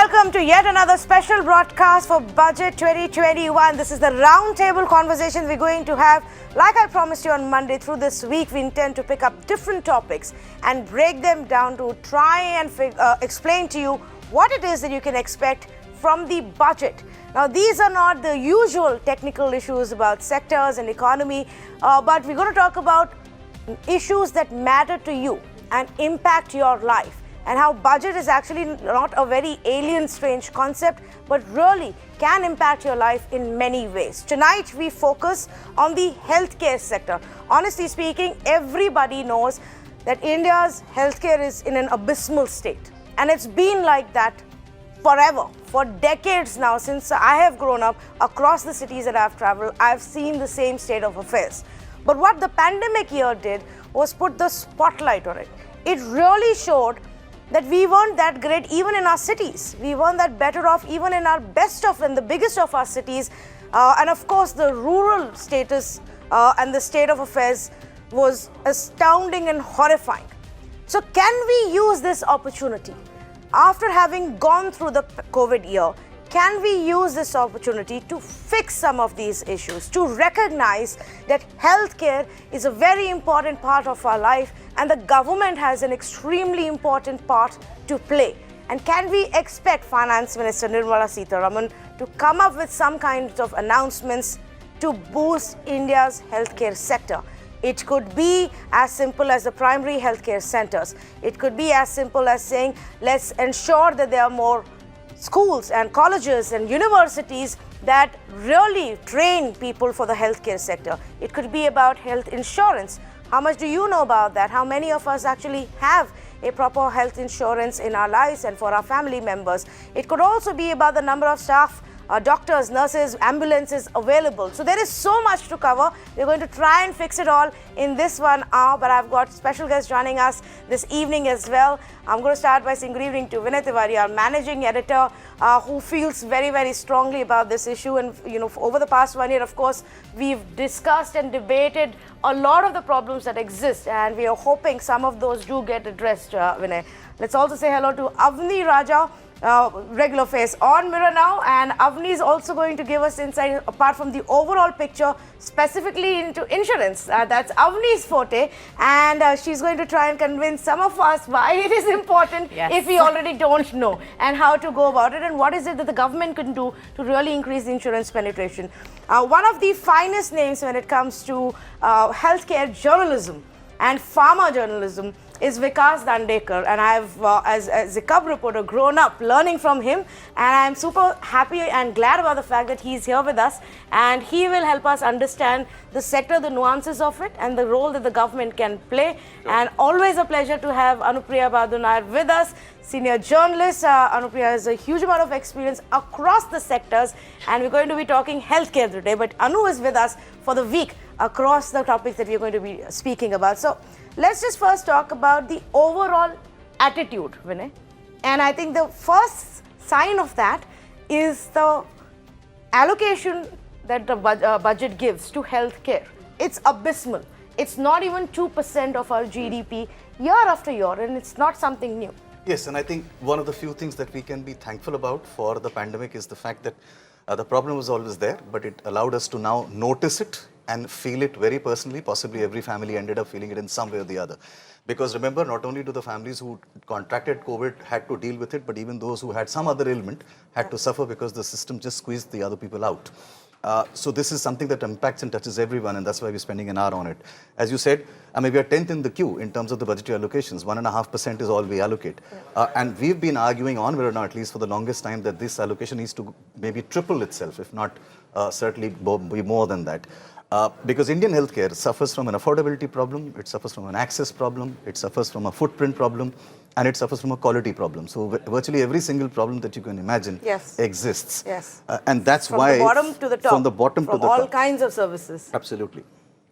welcome to yet another special broadcast for Budget 2021. This is the roundtable conversation we're going to have. Like I promised you on Monday, through this week, we intend to pick up different topics and break them down to try and explain to you what it is that you can expect from the budget. Now, these are not the usual technical issues about sectors and economy, but we're going to talk about issues that matter to you and impact your life, and how budget is actually not a very alien, strange concept, but really can impact your life in many ways. Tonight, we focus on the healthcare sector. Honestly speaking, everybody knows that India's healthcare is in an abysmal state, and it's been like that forever, for decades now. Since I have grown up, across the cities that I've traveled, I've seen the same state of affairs. But what the pandemic year did was put the spotlight on it. It really showed that we weren't that great even in our cities. We weren't that better off even in our best of and the biggest of our cities. And of course, the rural status and the state of affairs was astounding and horrifying. So can we use this opportunity? After having gone through the COVID year, can we use this opportunity to fix some of these issues, to recognize that healthcare is a very important part of our life and the government has an extremely important part to play? And can we expect Finance Minister Nirmala Sitharaman to come up with some kind of announcements to boost India's healthcare sector? It could be as simple as the primary healthcare centers. It could be as simple as saying, let's ensure that there are more schools and colleges and universities that really train people for the healthcare sector. It could be about health insurance. How much do you know about that? How many of us actually have a proper health insurance in our lives and for our family members? It could also be about the number of staff, doctors, nurses, ambulances available. So there is so much to cover. We're going to try and fix it all in this 1 hour, but I've got special guests joining us this evening as well. I'm going to start by saying good evening to Vinay Tiwari, our managing editor, who feels very, very strongly about this issue. And over the past 1 year, of course, we've discussed and debated a lot of the problems that exist, and we are hoping some of those do get addressed, Vinay. Let's also say hello to Avni Raja, regular face on Mirror Now, and Avni is also going to give us insight apart from the overall picture, specifically into insurance. That's Avni's forte, and she's going to try and convince some of us why it is important if we already don't know, and how to go about it, and what is it that the government can do to really increase the insurance penetration. One of the finest names when it comes to healthcare journalism and pharma journalism is Vikas Dandekar, and I've, as a cub reporter, grown up learning from him, and I'm super happy and glad about the fact that he's here with us, and he will help us understand the sector, the nuances of it, and the role that the government can play. Sure. And always a pleasure to have Anupriya Badunar with us, senior journalist. Anupriya has a huge amount of experience across the sectors, and we're going to be talking healthcare today, but Anu is with us for the week across the topics that we're going to be speaking about. So let's just first talk about the overall attitude, Vinay. And I think the first sign of that is the allocation that the budget gives to healthcare. It's abysmal. It's not even 2% of our GDP year after year, and it's not something new. Yes, and I think one of the few things that we can be thankful about for the pandemic is the fact that the problem was always there, but it allowed us to now notice it and feel it very personally. Possibly every family ended up feeling it in some way or the other. Because remember, not only do the families who contracted COVID had to deal with it, but even those who had some other ailment had to suffer because the system just squeezed the other people out. So this is something that impacts and touches everyone, and that's why we're spending an hour on it. As you said, we are 10th in the queue in terms of the budgetary allocations. 1.5% is all we allocate. And we've been arguing on, or not, at least for the longest time, that this allocation needs to maybe triple itself, if not certainly be more than that. Because Indian healthcare suffers from an affordability problem, it suffers from an access problem, it suffers from a footprint problem, and it suffers from a quality problem. So virtually every single problem that you can imagine exists. Yes. And that's from why... From the bottom to the top. From the bottom to the top. From all kinds of services. Absolutely.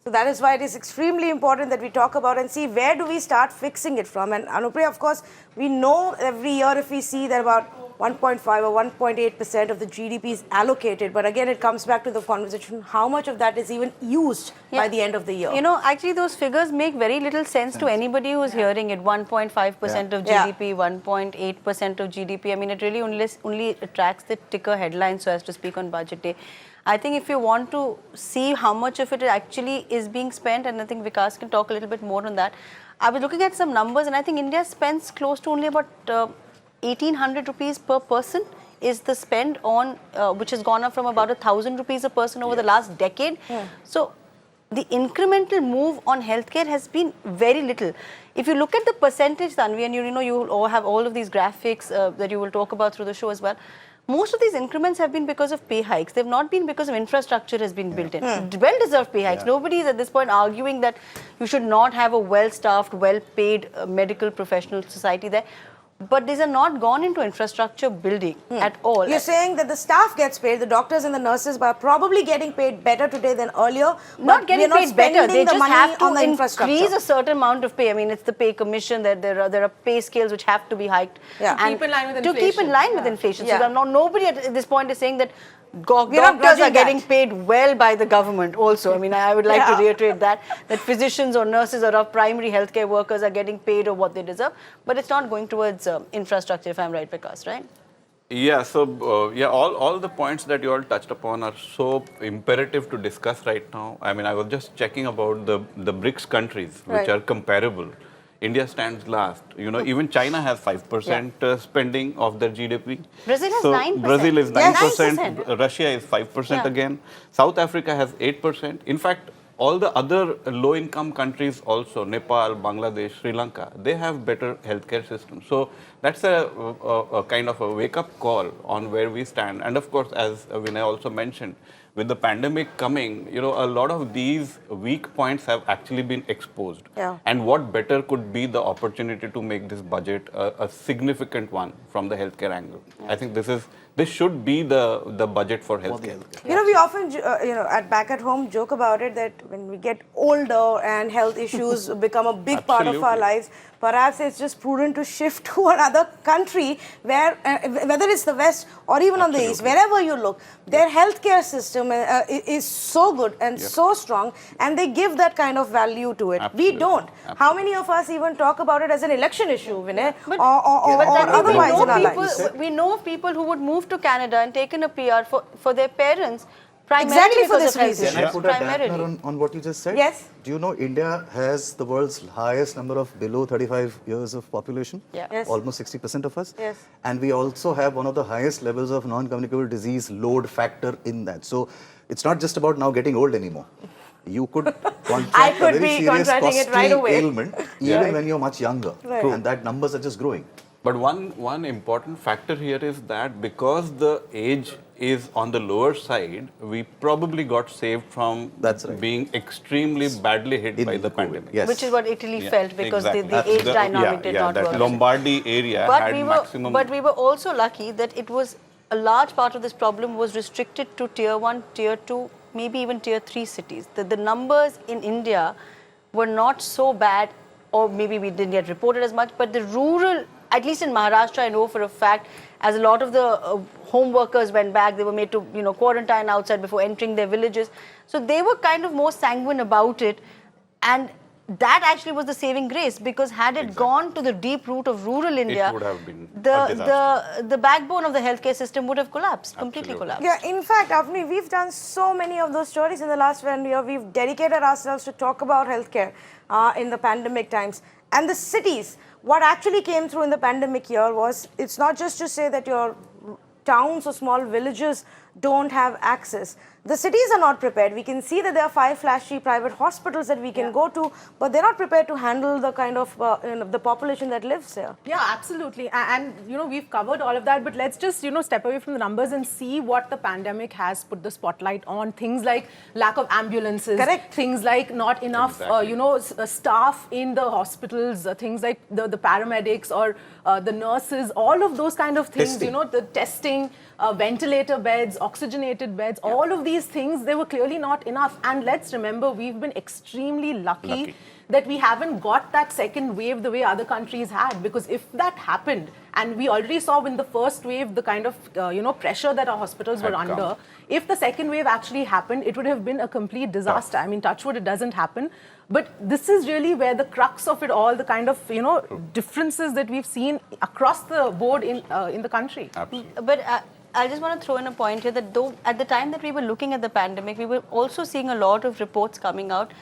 So that is why it is extremely important that we talk about and see where do we start fixing it from. And Anupriya, of course, we know every year if we see that about 1.5 or 1.8% of the GDP is allocated. But again, it comes back to the conversation, how much of that is even used by the end of the year? You know, actually those figures make very little sense to anybody who's hearing it. 1.5% of GDP, 1.8% of GDP. I mean, it really only attracts the ticker headlines, so as to speak, on budget day. I think if you want to see how much of it actually is being spent, and I think Vikas can talk a little bit more on that. I was looking at some numbers, and I think India spends close to only about 1,800 rupees per person is the spend on, which has gone up from about 1,000 rupees a person over the last decade. So the incremental move on healthcare has been very little. If you look at the percentage, Tanvi, and you know you all have all of these graphics that you will talk about through the show as well. Most of these increments have been because of pay hikes. They've not been because of infrastructure has been built in. Well-deserved pay hikes. Nobody is at this point arguing that you should not have a well-staffed, well-paid medical professional society there. But these are not gone into infrastructure building at all. You're saying that the staff gets paid, the doctors and the nurses are probably getting paid better today than earlier. Not getting paid better. They just have to increase a certain amount of pay. I mean, it's the pay commission. There are pay scales which have to be hiked. And keep in line with inflation. To keep in line with inflation. So nobody at this point is saying that doctors are getting paid well by the government also. I mean, I would like to reiterate that physicians or nurses or primary healthcare workers are getting paid or what they deserve, but it's not going towards infrastructure, if I'm right, Vikas, right? Yeah, so all the points that you all touched upon are so imperative to discuss right now. I mean, I was just checking about the BRICS countries, which are comparable. India stands last. You know, even China has 5% spending of their GDP. Brazil has 9%. Brazil is 9%. 9%. Russia is 5% again. South Africa has 8%. In fact, all the other low-income countries also, Nepal, Bangladesh, Sri Lanka, they have better healthcare systems. So that's a kind of a wake-up call on where we stand. And of course, as Vinay also mentioned, with the pandemic coming, you know, a lot of these weak points have actually been exposed. And what better could be the opportunity to make this budget a significant one from the healthcare angle? I think this should be the budget for healthcare. You know, we often, back at home, joke about it that when we get older and health issues become a big part of our lives, perhaps it's just prudent to shift to another country where, whether it's the West or even on the East, wherever you look, their healthcare system is so good and so strong, and they give that kind of value to it. We don't. How many of us even talk about it as an election issue, Vinay, or otherwise in our lives? We know of people who would move to Canada and taken a PR for their parents. Exactly for this reason. Can I put a dampener on what you just said? Yes. Do you know India has the world's highest number of below 35 years of population? Yes. Almost 60% of us. Yes. And we also have one of the highest levels of non-communicable disease load factor in that. So it's not just about now getting old anymore. You could contract a very serious costly ailment even when you're much younger. And that numbers are just growing. But one important factor here is that because the age is on the lower side, we probably got saved from being extremely badly hit by the pandemic. Which is what Italy felt because the age dynamic did not work. Lombardy area had maximum. But we were also lucky that it was a large part of this problem was restricted to tier 1, tier 2, maybe even tier 3 cities. The numbers in India were not so bad, or maybe we didn't get reported as much, but the rural, at least in Maharashtra, I know for a fact, as a lot of the home workers went back, they were made to quarantine outside before entering their villages. So they were kind of more sanguine about it. And that actually was the saving grace, because had it gone to the deep root of rural India, it would have been a disaster. The backbone of the healthcare system would have collapsed, completely collapsed. Yeah, in fact, Avni, we've done so many of those stories in the last 1 year. We've dedicated ourselves to talk about healthcare in the pandemic times. And the cities, what actually came through in the pandemic year was, it's not just to say that your towns or small villages don't have access. The cities are not prepared. We can see that there are 5 flashy private hospitals that we can go to, but they're not prepared to handle the kind of the population that lives there. Yeah, absolutely. And we've covered all of that, but let's just, step away from the numbers and see what the pandemic has put the spotlight on. Things like lack of ambulances. Correct. Things like not enough, staff in the hospitals, things like the paramedics or the nurses, all of those kind of things, the testing, ventilator beds, oxygenated beds, all of these things, they were clearly not enough. And let's remember, we've been extremely lucky that we haven't got that second wave the way other countries had. Because if that happened, and we already saw in the first wave the kind of pressure that our hospitals were under, if the second wave actually happened, it would have been a complete disaster. I mean, touch wood, it doesn't happen. But this is really where the crux of it all, the kind of differences that we've seen across the board in the country. Absolutely. But I just want to throw in a point here that though at the time that we were looking at the pandemic, we were also seeing a lot of reports coming out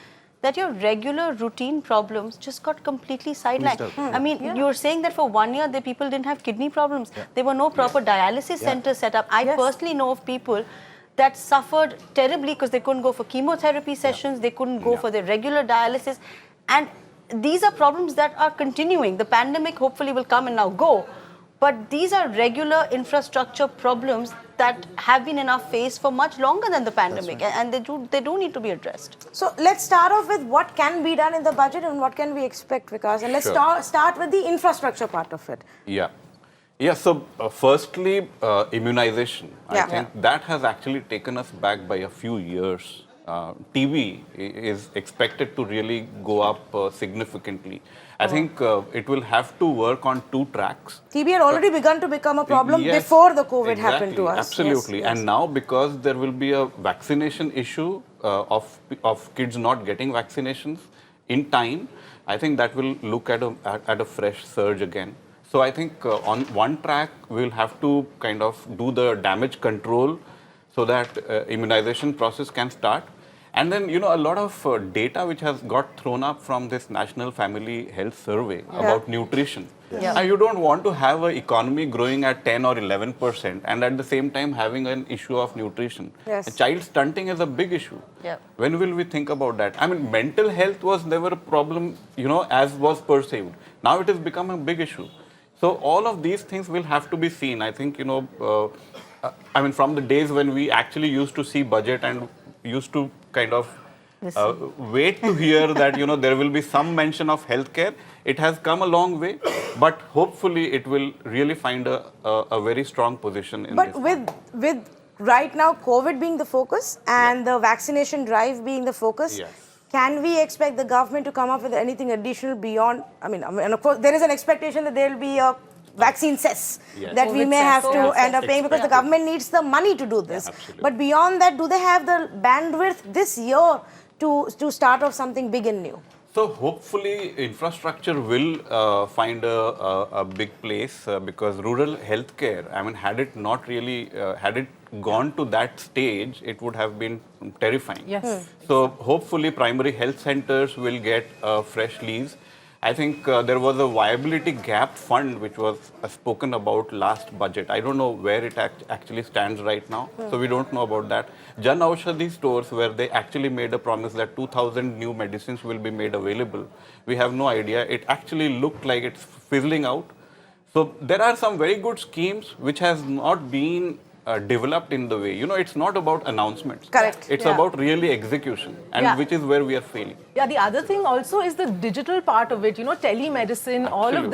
that your regular routine problems just got completely sidelined. I mean, you're saying that for 1 year, the people didn't have kidney problems. There were no proper dialysis centers set up. I personally know of people that suffered terribly because they couldn't go for chemotherapy sessions, they couldn't go for their regular dialysis. And these are problems that are continuing. The pandemic hopefully will come and now go. But these are regular infrastructure problems that have been in our face for much longer than the pandemic, and they do need to be addressed. So let's start off with what can be done in the budget and what can we expect, Vikas. And let's start with the infrastructure part of it. Yeah, so firstly, immunization. I think that has actually taken us back by a few years. TB is expected to really go up significantly. I think it will have to work on 2 tracks. TB had already begun to become a problem before the COVID happened to us. Absolutely. Yes. And now because there will be a vaccination issue of kids not getting vaccinations in time, I think that will look at a fresh surge again. So I think on one track, we'll have to kind of do the damage control so that immunization process can start. And then, a lot of data which has got thrown up from this National Family Health Survey about nutrition. And you don't want to have an economy growing at 10 or 11% and at the same time having an issue of nutrition. Child stunting is a big issue. When will we think about that? I mean, mental health was never a problem, as was perceived. Now it has become a big issue. So all of these things will have to be seen. I think, I mean, from the days when we actually used to see budget and used to kind of wait to hear that, there will be some mention of healthcare. It has come a long way, but hopefully it will really find a very strong position in this. But with right now COVID being the focus and the vaccination drive being the focus, can we expect the government to come up with anything additional beyond, I mean, of course, there is an expectation that there will be a vaccine cess that we may have to end up paying because the government needs the money to do this. But beyond that, do they have the bandwidth this year to start off something big and new? So hopefully infrastructure will find a big place because rural healthcare, I mean, had it not really, had it gone to that stage, it would have been terrifying. So hopefully primary health centers will get fresh leaves. I think there was a viability gap fund which was spoken about last budget. I don't know where it actually stands right now, so we don't know about that. Jan Aushadhi stores where they actually made a promise that 2,000 new medicines will be made available. We have no idea. It actually looked like it's fizzling out. So there are some very good schemes which has not been developed in the way. It's not about announcements. Correct. It's about really execution, and which is where we are failing. The other thing also is the digital part of it, telemedicine, all of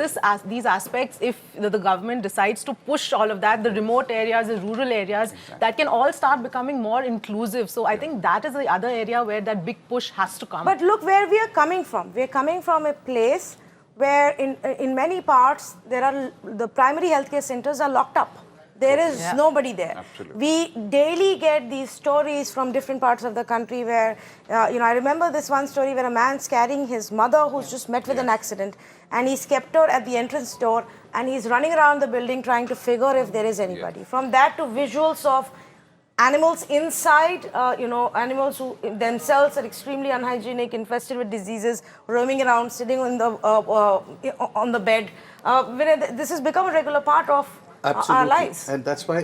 these aspects, if the government decides to push all of that, the remote areas, the rural areas, that can all start becoming more inclusive. So I think that is the other area where that big push has to come. But look where we are coming from. We are coming from a place where in many parts, the primary healthcare centers are locked up. There is nobody there. Absolutely. We daily get these stories from different parts of the country where, I remember this one story where a man's carrying his mother who's just met with an accident and he's kept her at the entrance door and he's running around the building trying to figure if there is anybody. From that to visuals of animals inside, animals who themselves are extremely unhygienic, infested with diseases, roaming around, sitting on the bed. This has become a regular part of our lives. And that's why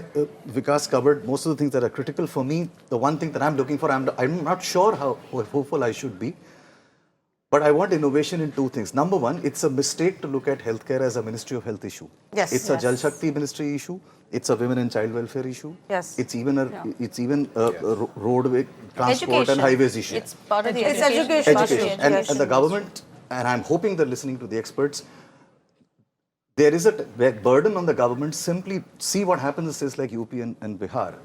Vikas covered most of the things that are critical for me. The one thing that I'm looking for, I'm not sure how hopeful I should be, but I want innovation in 2 things. Number one, it's a mistake to look at healthcare as a Ministry of Health issue. It's a Jal Shakti Ministry issue. It's a women and child welfare issue. It's even a roadway transport and highways issue. It's part of the education. And the government, and I'm hoping they're listening to the experts, there is a burden on the government. Simply see what happens in states like UP and Bihar.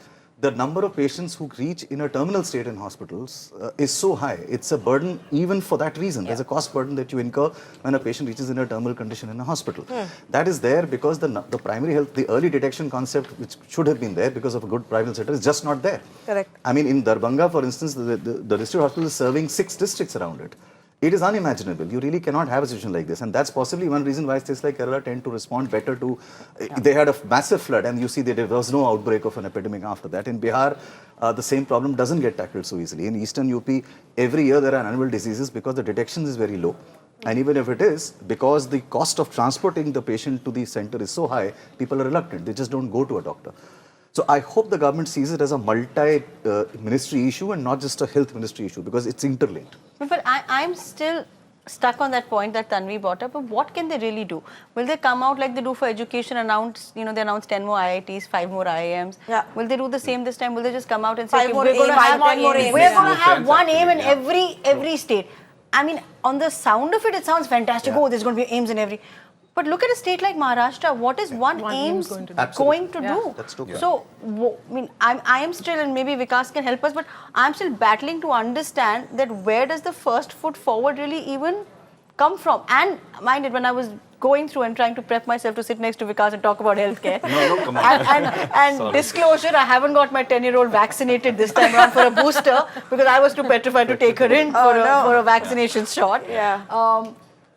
the number of patients who reach in a terminal state in hospitals is so high. It's a burden even for that reason. There's a cost burden that you incur when a patient reaches in a terminal condition in a hospital. That is there because the primary health, the early detection concept, which should have been there because of a good private sector, is just not there. Correct. I mean, in Darbhanga, for instance, the district hospital is serving 6 districts around it. It is unimaginable. You really cannot have a situation like this. And that's possibly one reason why states like Kerala tend to respond better to... They had a massive flood and you see that there was no outbreak of an epidemic after that. In Bihar, the same problem doesn't get tackled so easily. In Eastern UP, every year there are annual diseases because the detection is very low. And even if it is, because the cost of transporting the patient to the center is so high, people are reluctant. They just don't go to a doctor. So I hope the government sees it as a multi-ministry issue and not just a health ministry issue because it's interlinked. But I'm still stuck on that point that Tanvi brought up. But what can they really do? Will they come out like they do for education, announce, they announce 10 more IITs, 5 more IIMs? Yeah. Will they do the same this time? Will they just come out and say, 5 more we're going to aims, have 10 more aims. We're going to No have sense one aim in actually, every state? I mean, on the sound of it, it sounds fantastic. Yeah. Oh, there's going to be aims in every... But look at a state like Maharashtra. What is one AIMS going to do? That's true. So, I mean, I am still, and maybe Vikas can help us, but I'm still battling to understand that where does the first foot forward really even come from? And mind it, when I was going through and trying to prep myself to sit next to Vikas and talk about healthcare. No, come on. And disclosure, I haven't got my 10-year-old vaccinated this time around for a booster because I was too petrified to take her in for a vaccination shot. Yeah.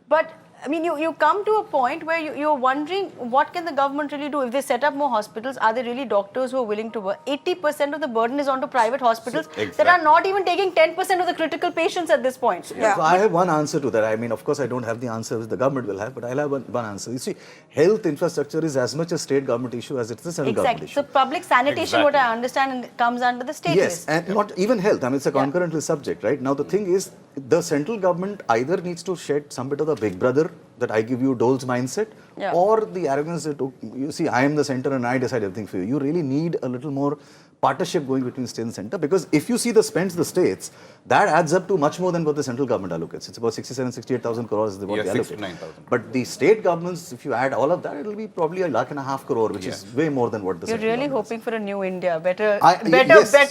But I mean, you come to a point where you're wondering what can the government really do? If they set up more hospitals, are there really doctors who are willing to work? 80% of the burden is onto private hospitals that are not even taking 10% of the critical patients at this point. Yeah. So I have one answer to that. I mean, of course, I don't have the answer which the government will have, but I'll have one answer. You see, health infrastructure is as much a state government issue as it's a central government issue. So public sanitation, what I understand, comes under the state list. And not even health. I mean, it's a concurrently subject, right? Now, the thing is, the central government either needs to shed some bit of the big brother that I give you Dole's mindset, or the arrogance that, you see, I am the center and I decide everything for you. You really need a little more partnership going between state and center, because if you see the spends the states, that adds up to much more than what the central government allocates. It's about 68,000 crores is what they allocate. 69,000. But the state governments, if you add all of that, it'll be probably 1.5 crore, which is way more than what the You're central really government hoping for a new India, better yes. action between Because states.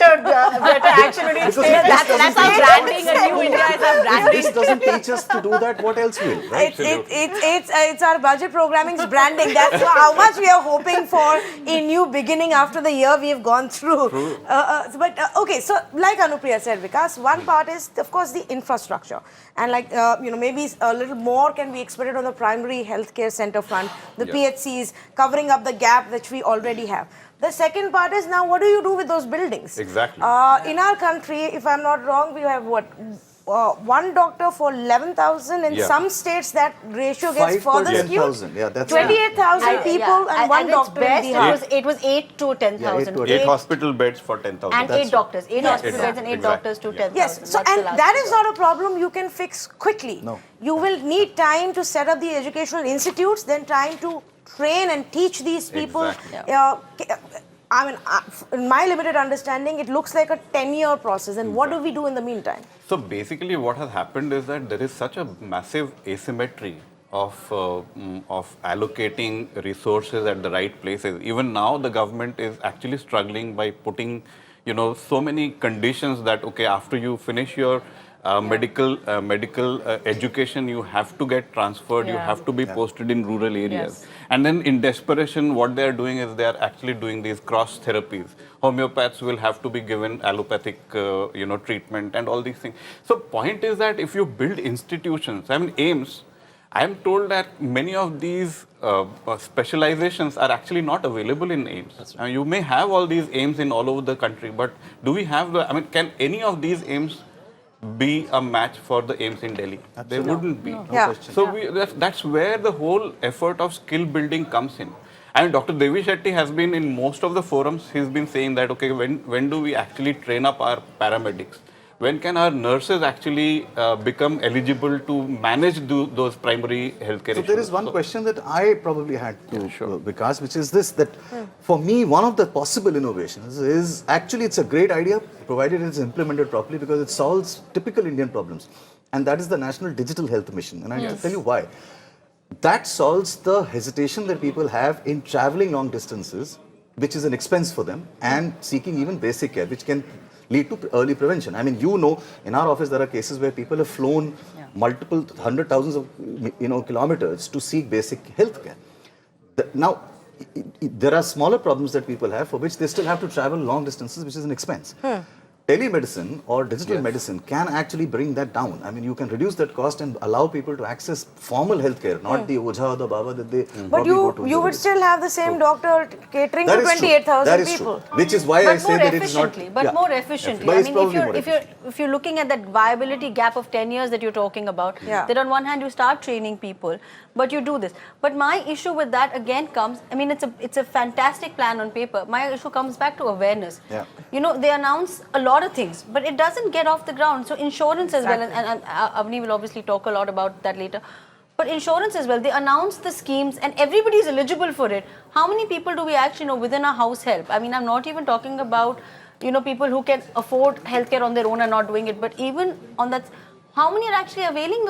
this That's our branding. A new India is our branding. This doesn't teach us to do that, what else will, right? It's our budget programming's branding. That's how much we are hoping for a new beginning after the year we have gone through. Okay, so like Anupriya said, Vikas, one part is, of course, the infrastructure. And like, maybe a little more can be expected on the primary healthcare center front, the PHCs, covering up the gap which we already have. The second part is now, what do you do with those buildings? Exactly. In our country, if I'm not wrong, we have what? One doctor for 11,000. In some states, that ratio gets 5 per further skewed. 10,000. Yeah, that's 28,000 people and one doctor in Bihar. It was 8 to 10,000. 8 hospital beds for 10,000. And 8 doctors. 8 hospital beds and 8 Exactly. doctors to 10,000. Yes, so and that is not a problem you can fix quickly. No. You will need time to set up the educational institutes, then time to train and teach these people. Exactly. I mean, in my limited understanding, it looks like a 10-year process. And what do we do in the meantime? So basically what has happened is that there is such a massive asymmetry of allocating resources at the right places. Even now the government is actually struggling by putting, so many conditions that, okay, after you finish your medical education, you have to get transferred, you have to be posted in rural areas. And then in desperation, what they are doing is they are actually doing these cross therapies. Homeopaths will have to be given allopathic, treatment and all these things. So point is that if you build institutions, I mean AIMS, I am told that many of these specializations are actually not available in AIMS. You may have all these AIMS in all over the country, but do we have can any of these AIMS be a match for the AIMS in Delhi? They wouldn't be. So that's where the whole effort of skill building comes in. I mean, Dr. Devi Shetty has been in most of the forums, he's been saying that, okay, when do we actually train up our paramedics? When can our nurses actually become eligible to manage those primary healthcare issues? So there is one question that I probably had to Vikas, which is this, that for me, one of the possible innovations is, actually it's a great idea, provided it's implemented properly, because it solves typical Indian problems. And that is the National Digital Health Mission. And I'll tell you why. That solves the hesitation that people have in traveling long distances which is an expense for them, and seeking even basic care, which can lead to early prevention. I mean, in our office there are cases where people have flown multiple hundred thousands of kilometers to seek basic health care. Now, there are smaller problems that people have for which they still have to travel long distances, which is an expense. Telemedicine or digital medicine can actually bring that down. I mean, you can reduce that cost and allow people to access formal healthcare, not the Ojha or the Baba that they But you would still have the same doctor catering to 28,000 people. Which is why I say that it is not... But more efficiently. But I it's mean, probably if you're looking at that viability gap of 10 years that you're talking about, that on one hand you start training people, but you do this. But my issue with that again comes, I mean, it's a fantastic plan on paper. My issue comes back to awareness. They announce a lot of things, but it doesn't get off the ground. So insurance as well, and Avni will obviously talk a lot about that later. But insurance as well, they announce the schemes and everybody is eligible for it. How many people do we actually know within our house help? I mean, I'm not even talking about, people who can afford healthcare on their own and not doing it, but even on that, how many are actually availing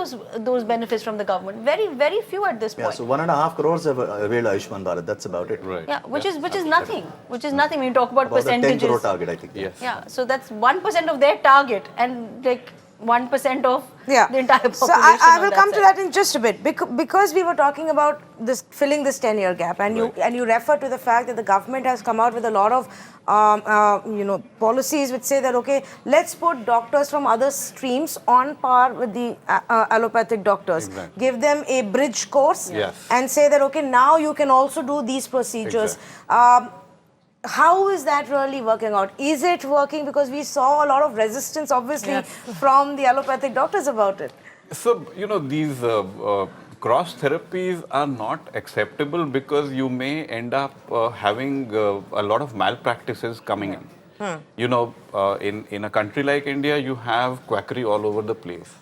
those benefits from the government? Very, very few at this point. So 1.5 crores have availed Ayushman Bharat. That's about it. Right. Yeah, which is nothing. Which is nothing when you talk about percentages. The 10 crore target, I think. Yes. Yeah, so that's 1% of their target and like 1% of the entire population. So I will come to that in just a bit, because we were talking about this filling this 10-year gap, and you refer to the fact that the government has come out with a lot of policies which say that, okay, let's put doctors from other streams on par with the allopathic doctors. Exactly. Give them a bridge course and say that, okay, now you can also do these procedures. How is that really working out? Is it working? Because we saw a lot of resistance, obviously, from the allopathic doctors about it. So, these cross therapies are not acceptable because you may end up having a lot of malpractices coming in. In a country like India, you have quackery all over the place.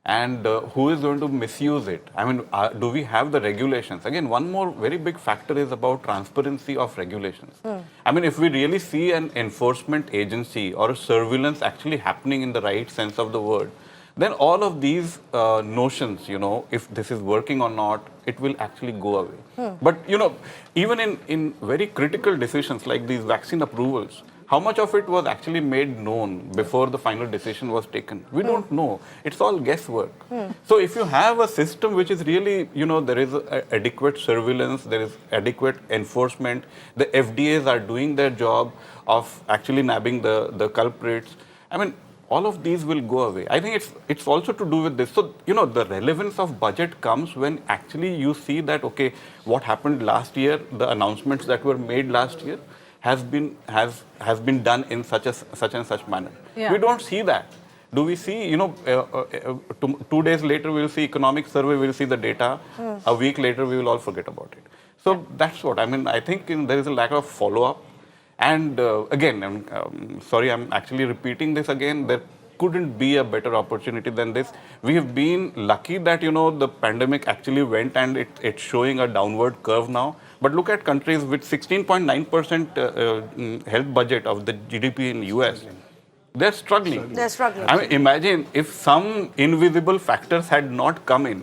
And who is going to misuse it? I mean, do we have the regulations? Again, one more very big factor is about transparency of regulations. I mean, if we really see an enforcement agency or a surveillance actually happening in the right sense of the word, then all of these notions, if this is working or not, it will actually go away. But, even in very critical decisions like these vaccine approvals, how much of it was actually made known before the final decision was taken? We don't know. It's all guesswork. So if you have a system which is really, there is adequate surveillance, there is adequate enforcement, the FDAs are doing their job of actually nabbing the culprits, I mean, all of these will go away. I think it's also to do with this. So, the relevance of budget comes when actually you see that, okay, what happened last year, the announcements that were made last year, has been done in such and such manner. We don't see that. Do we see, 2 days later we will see economic survey, we will see the data. A week later we will all forget about it. So that's what, I mean, I think there is a lack of follow-up. And again, I'm sorry, I'm actually repeating this again, there couldn't be a better opportunity than this. We have been lucky that, the pandemic actually went and it's showing a downward curve now. But look at countries with 16.9% health budget of the GDP in US. They're struggling. They're struggling. I mean, imagine if some invisible factors had not come in,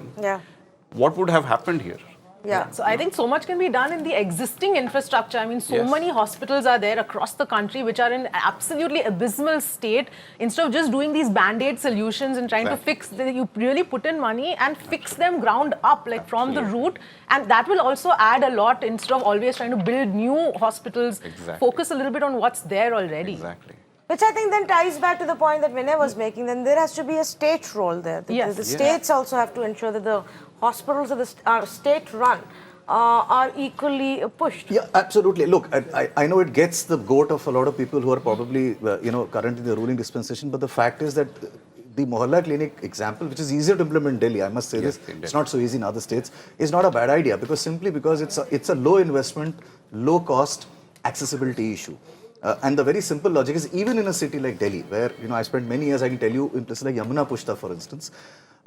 what would have happened here? So I think so much can be done in the existing infrastructure. I mean, so many hospitals are there across the country which are in absolutely abysmal state. Instead of just doing these band-aid solutions and trying to fix them, you really put in money and fix them ground up, like from the root. And that will also add a lot instead of always trying to build new hospitals. Focus a little bit on what's there already. Exactly. Which I think then ties back to the point that Vinay was making, then there has to be a state role there. The states also have to ensure that the hospitals are state-run are equally pushed. Yeah, absolutely. Look, I know it gets the goat of a lot of people who are probably, currently the ruling dispensation, but the fact is that the Mohalla Clinic example, which is easier to implement in Delhi, I must say this, it's not so easy in other states, is not a bad idea because it's a low investment, low cost accessibility issue. And the very simple logic is even in a city like Delhi, where I spent many years, I can tell you, in places like Yamuna Pushta, for instance,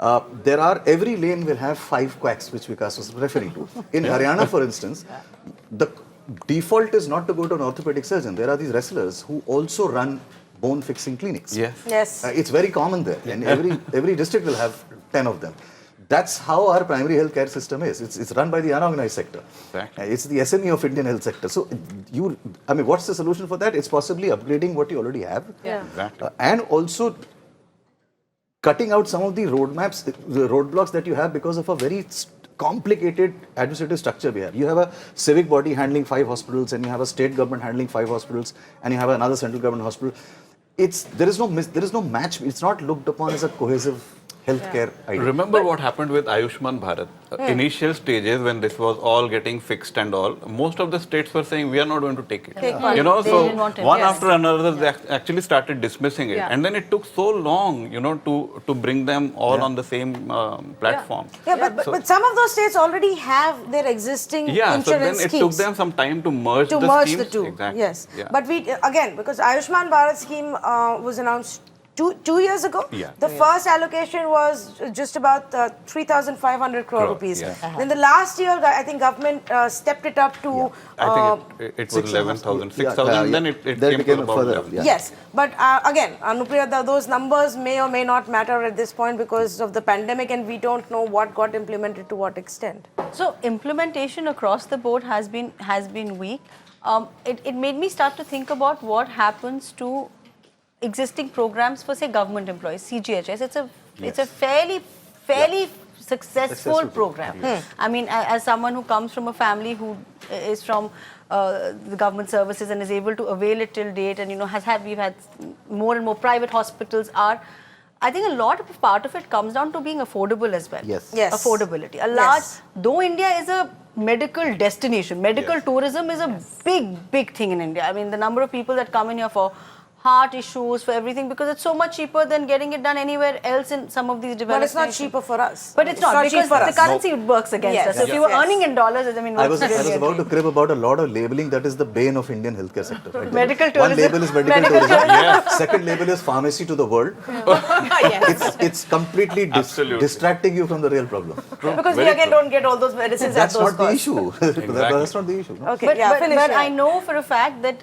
every lane will have 5 quacks, which Vikas was referring to. In Haryana, for instance, the default is not to go to an orthopedic surgeon. There are these wrestlers who also run bone fixing clinics. Yes. It's very common there, and every district will have 10 of them. That's how our primary health care system is. It's run by the unorganized sector. Exactly. It's the SME of Indian health sector. So what's the solution for that? It's possibly upgrading what you already have. Yeah. Exactly. And also cutting out some of the roadblocks that you have because of a very complicated administrative structure we have. You have a civic body handling 5 hospitals, and you have a state government handling 5 hospitals, and you have another central government hospital. There is no match. It's not looked upon as a cohesive healthcare idea. Remember what happened with Ayushman Bharat? Initial stages when this was all getting fixed and all, most of the states were saying we are not going to take it. You know, they so didn't want it. one Yes. after another they actually started dismissing it, Yeah. and then it took so long, to bring them all on the same platform. Yeah, but some of those states already have their existing Yeah, so then insurance it schemes. took them some time to merge To the merge schemes. the two. Exactly. Yes. Yeah. But again, because Ayushman Bharat scheme was announced two years ago. Yeah. The first allocation was just about 3,500 crore Crore, rupees. yeah. Then the last year, I think government stepped it up to. I think it was 11,000, 6,000, then it Then came became to about further, 11. yeah. Yes, but again, Anupriya, those numbers may or may not matter at this point because of the pandemic, and we don't know what got implemented to what extent. So implementation across the board has been weak. It made me start to think about what happens to existing programs for, say, government employees, CGHS. It's a fairly successful program. I mean, as someone who comes from a family who is from the government services and is able to avail it till date, and we've had more and more private hospitals are. I think a lot of part of it comes down to being affordable as well. Yes. Yes. Affordability. Though India is a medical destination, medical tourism is a big thing in India. I mean, the number of people that come in here for heart issues, for everything, because it's so much cheaper than getting it done anywhere else in some of these developed But it's not nations. cheaper for us. But it's not, cheap because for the us. currency works against Yes. us. So if Yes. you were Yes. earning in dollars, I mean, I what's was really about to crib about a lot of labeling that is the bane of Indian healthcare sector. Medical One tourism. label is medical tourism. Second label is pharmacy to the world. It's completely Absolutely. distracting you from the real problem. Because we Very again true. don't get all those medicines at That's those not the costs. issue. That's not the issue. No? Okay, But, yeah, but, finish. but Yeah. I know for a fact that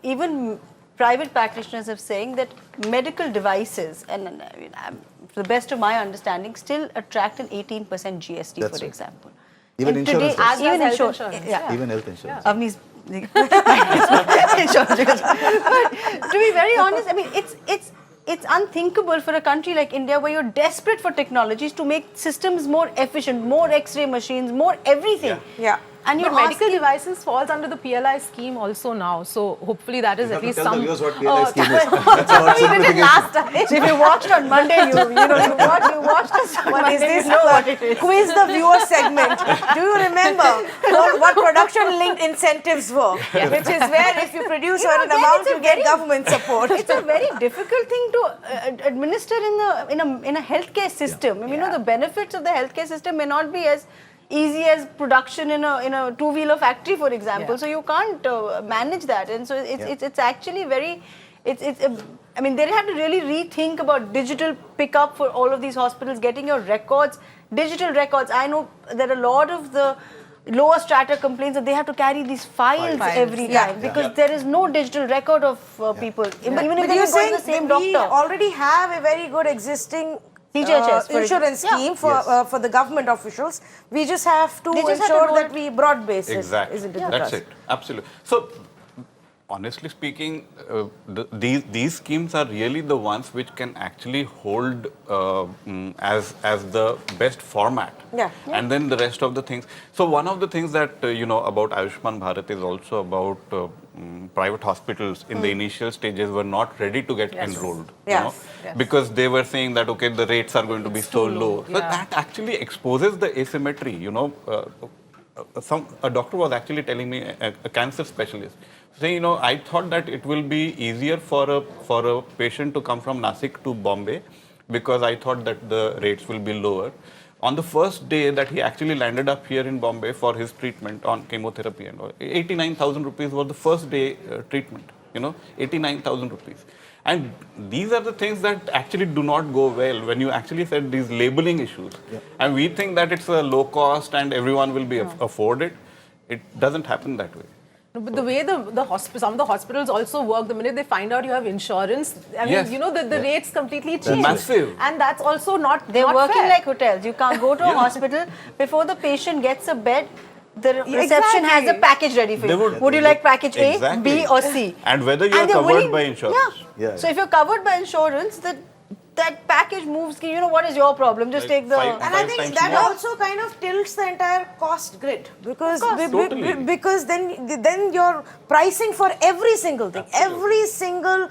even private practitioners are saying that medical devices, and I mean, to the best of my understanding, still attract an 18% GST, That's for right. example. Even And insurance today, does. even health insurance. insurance, Yeah. Even health insurance. Avni's insurance. But to be very honest, I mean, it's unthinkable for a country like India, where you're desperate for technologies to make systems more efficient, more X-ray machines, more everything. Yeah. And Your you're medical asking- devices falls under the PLI scheme also now. So hopefully that is You at have to least tell the some. viewers what PLI scheme is. That's about We did it simplification. last time. So if you watched on Monday, you watched us on What Monday, is this? you know what it is. Quiz the viewer segment. Do you remember what production-linked incentives were? Which is where if you produce You know, certain again, amount, it's a you get very- government support. It's a very difficult thing to administer in a healthcare system. I mean, the benefits of the healthcare system may not be as easy as production in a two-wheeler factory, for example. Yeah. So you can't manage that, and so it's actually very. I mean, they have to really rethink about digital pickup for all of these hospitals, getting your records, digital records. I know that a lot of the lower strata complains that they have to carry these files every Yeah. time because there is no digital record of people. Even if But they you're go to saying the same that we doctor. already have a very good existing CGHS, for insurance example. scheme Yeah. for the government officials. We just have to They just have to ensure roll that we broad base it, Exactly. isn't it? That's it. Absolutely. So, honestly speaking, these schemes are really the ones which can actually hold as the best format. Yeah. And then the rest of the things. So one of the things that about Ayushman Bharat is also about private hospitals in the initial stages were not ready to get enrolled. Yes. Because they were saying that okay, the rates are going to be so low. So Yeah. that actually exposes the asymmetry. A doctor was actually telling me, a cancer specialist, saying, I thought that it will be easier for a patient to come from Nasik to Bombay because I thought that the rates will be lower. On the first day that he actually landed up here in Bombay for his treatment on chemotherapy and all, 89,000 rupees was the first day treatment, 89,000 rupees. And these are the things that actually do not go well when you actually said these labeling issues. Yeah. And we think that it's a low cost and everyone will be afford it. It doesn't happen that way. No, but the way some of the hospitals also work, the minute they find out you have insurance, I mean, Yes. you know, the rates completely change. massive. And that's also not They're not working fair. like hotels. You can't go to a hospital before the patient gets a bed. The reception has a Exactly. package ready for They you. would- You like package A, Exactly. B, or C? And whether you are they're covered willing- by insurance. Yeah. Yeah. So if you're covered by insurance, that package moves. You know, what is your problem? Just Like take the. five- And I 5 think times that more. also kind of tilts the entire cost grid because Totally. because then you're pricing for every single thing, every single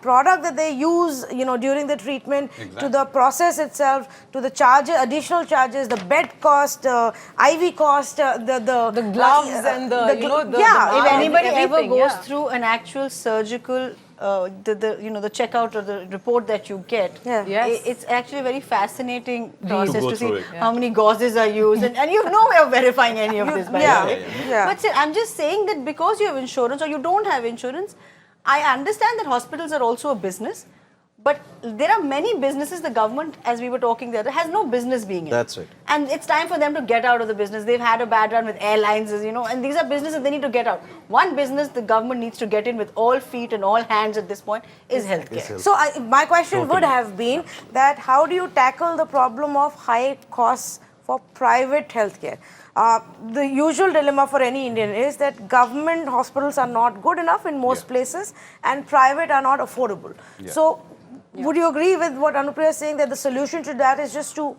product that they use, you know, during the treatment, to the process itself, to the charges, additional charges, the bed cost, IV cost, the gloves and the, you know, the If mask, anybody ever everything, goes yeah. through an actual surgical, the checkout or the report that you get, Yeah. Yes. it's actually a very fascinating process go to see through it. how many gauzes are used, and you have no way of verifying any of this, by Yeah. the way. Yeah. But still, I'm just saying that because you have insurance or you don't have insurance, I understand that hospitals are also a business, but there are many businesses the government, as we were talking the other, has no business being in. That's right. And it's time for them to get out of the business. They've had a bad run with airlines, you know, and these are businesses they need to get out. One business the government needs to get in with all feet and all hands at this point is healthcare. So my question would have been that how do you tackle the problem of high costs for private healthcare? The usual dilemma for any Indian is that government hospitals are not good enough in most places and private are not affordable. So would you agree with what Anupriya is saying, that the solution to that is just to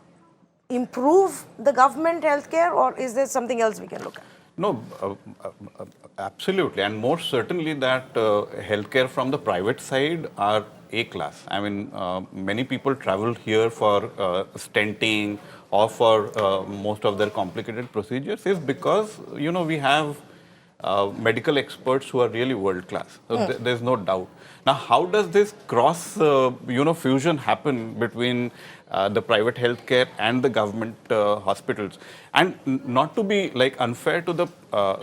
improve the government healthcare, or is there something else we can look at? No, absolutely, and more certainly that healthcare from the private side are A class. I mean, many people travel here for stenting or for most of their complicated procedures is because, you know, we have medical experts who are really world class. So there's no doubt. Now, how does this cross, fusion happen between the private healthcare and the government hospitals? And not to be like unfair to the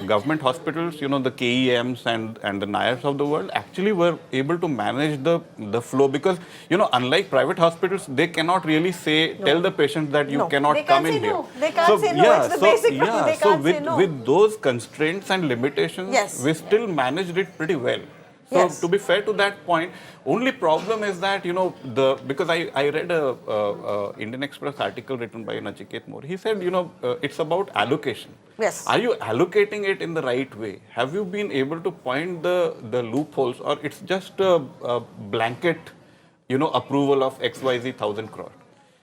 government hospitals, you know, the KEMs and the NIRs of the world actually were able to manage the flow because, you know, unlike private hospitals, they cannot really tell the patient that you cannot They come can't in say here. no. They can't say no. It's the basic problem. They can't say no. With those constraints and limitations, we still managed it pretty well. So to be fair to that point, only problem is that, you know, because I read a Indian Express article written by Nachiket Moore. He said, you know, it's about allocation. Yes. Are you allocating it in the right way? Have you been able to point the loopholes, or it's just a blanket, you know, approval of XYZ 1,000 crore?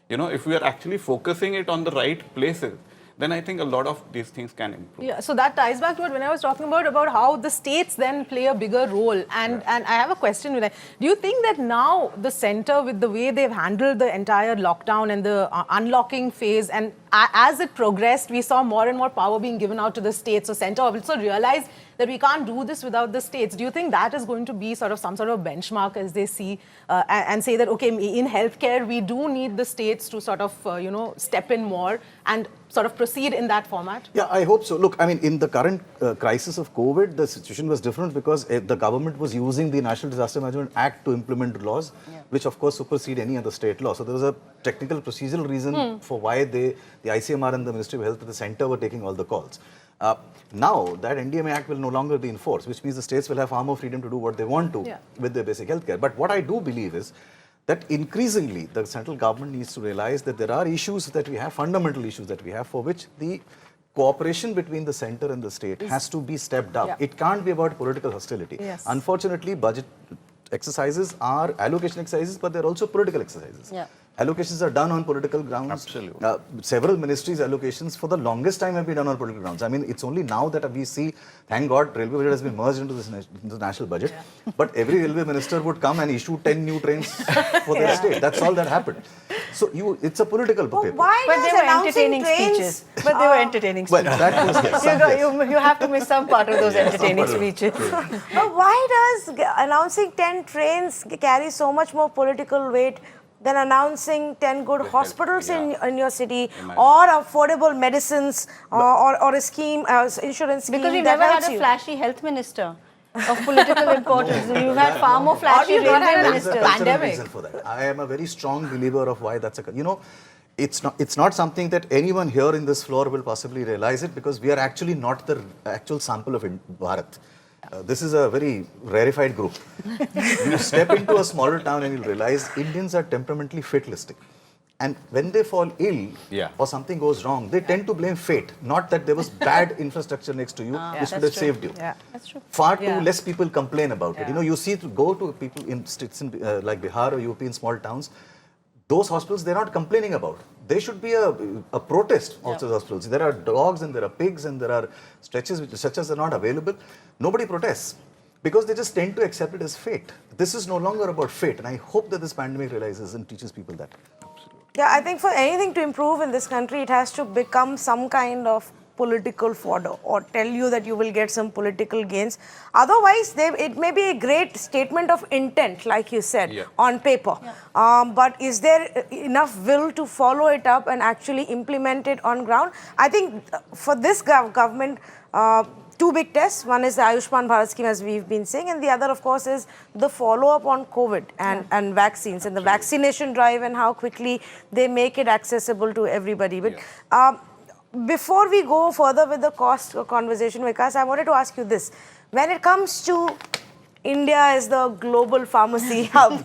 You know, if we are actually focusing it on the right places, then I think a lot of these things can improve. Yeah, so that ties back to it when I was talking about how the states then play a bigger role. And I have a question with that. Do you think that now the center, with the way they've handled the entire lockdown and the unlocking phase, and as it progressed, we saw more and more power being given out to the states. So center also realized that we can't do this without the states. Do you think that is going to be sort of some sort of benchmark as they see and say that, okay, in healthcare, we do need the states to sort of, step in more and sort of proceed in that format? Yeah, I hope so. Look, I mean, in the current crisis of COVID, the situation was different because the government was using the National Disaster Management Act to implement laws, which of course supersede any other state law. So there was a technical procedural reason for why the ICMR and the Ministry of Health at the center were taking all the calls. Now that NDMA Act will no longer be enforced, which means the states will have far more freedom to do what they want to with their basic healthcare. But what I do believe is that increasingly the central government needs to realize that there are issues that we have, fundamental issues that we have, for which the cooperation between the center and the state has to be stepped up. It can't be about political hostility. Unfortunately, budget exercises are allocation exercises, but they're also political exercises. Allocations are done on political grounds. Absolutely. Several ministries' allocations for the longest time have been done on political grounds. I mean, it's only now that we see, thank God, railway budget has been merged into the national budget. But every railway minister would come and issue 10 new trains for their state. That's all that happened. So it's a political paper. Why But does they were announcing entertaining trains, speeches. But they were entertaining Well, speeches. that was, yes, some, yes. You have to miss some part of those entertaining speeches. But why does announcing 10 trains carry so much more political weight than announcing 10 good hospitals in your city, or affordable medicines, or a scheme, insurance scheme? Because we've that never had helps a you? flashy health minister of political importance. You've had far more flashy Or you've not railway had a There's a ministers. cultural pandemic. reason for that. I am a very strong believer of why that's a, It's not something that anyone here in this floor will possibly realize it, because we are actually not the actual sample of Bharat. This is a very rarefied group. You step into a smaller town and you'll realize Indians are temperamentally fatalistic. And when they fall ill or something goes wrong, they tend to blame fate. Not that there was bad infrastructure next to you which would have saved you. Yeah. That's true. Far too less people complain about it. You know, you see, go to people in states like Bihar or UP in small towns, those hospitals they're not complaining about. There should be a protest of those hospitals. There are dogs and there are pigs and there are stretchers are not available. Nobody protests because they just tend to accept it as fate. This is no longer about fate, and I hope that this pandemic realizes and teaches people that. Yeah, I think for anything to improve in this country, it has to become some kind of political fodder or tell you that you will get some political gains. Otherwise, it may be a great statement of intent, like you said, on paper. But is there enough will to follow it up and actually implement it on ground? I think for this government, two big tests. One is the Ayushman Bharat scheme, as we've been saying, and the other, of course, is the follow-up on COVID and vaccines and the vaccination drive and how quickly they make it accessible to everybody. But before we go further with the cost conversation, Vikas, I wanted to ask you this. When it comes to India as the global pharmacy hub,